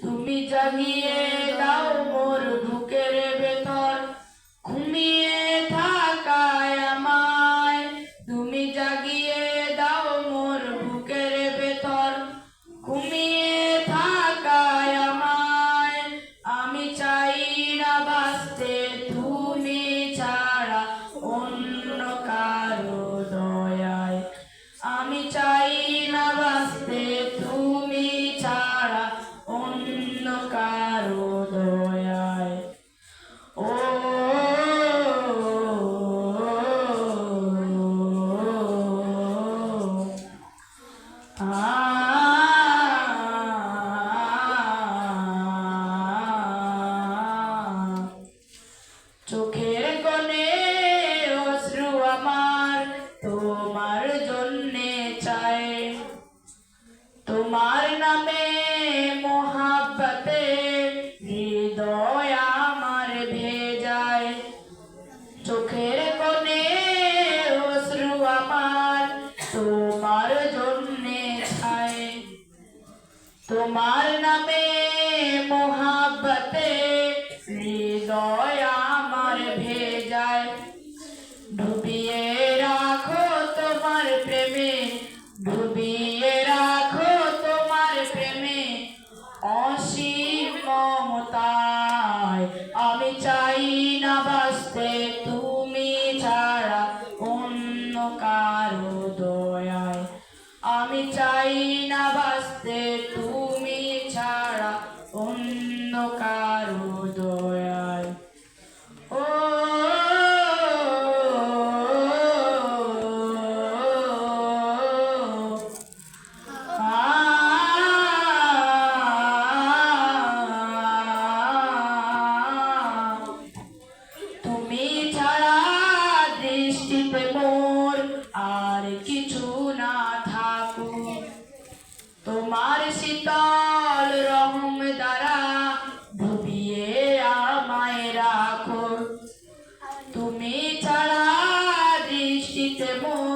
তুমি জাগিয়ে দাও মোর বুকের ভেতর ঘুমিয়ে থাকায় আমায়, তুমি জাগিয়ে দাও মোর বুকের ভেতর ঘুমিয়ে থাকায় আমায়। আমি চাই না বাঁচতে তুমি ছাড়া অন্য কারো দয়ায়, আমি চাই না বাঁচতে তুমি ছাড়া অন্য কারো দয়ায়। ও চোখের কোণে অশ্রু আমার তোমার জন্যে চাই, তোমার নামে মোহাব্বতে হৃদয় আমার ভেজায়। চোখের কোণে অশ্রু আমার তোমার জন্যে চাই, তোমার নামে মোহাব্বতে হৃদয় আমার ভেজায়। ডুবিয়ে রাখো তোমার প্রেমে, ডুবিয়ে রাখো তোমার প্রেমে অসীম মমতায়। আমি চাই না বাঁচতে তুমি ছাড়া অন্য কারো দয়ায়, আমি চাই না বাঁচতে তুমি ছাড়া অন্য কারো দয়ায়। ও তুমি ছাড়া দৃষ্টিতে মোর আর কিছু না থাকুক, তোমার শীতল রহম দ্বারা ডুবিয়ে আমায় রাখো। তুমি ছাড়া দৃষ্টিতে মোর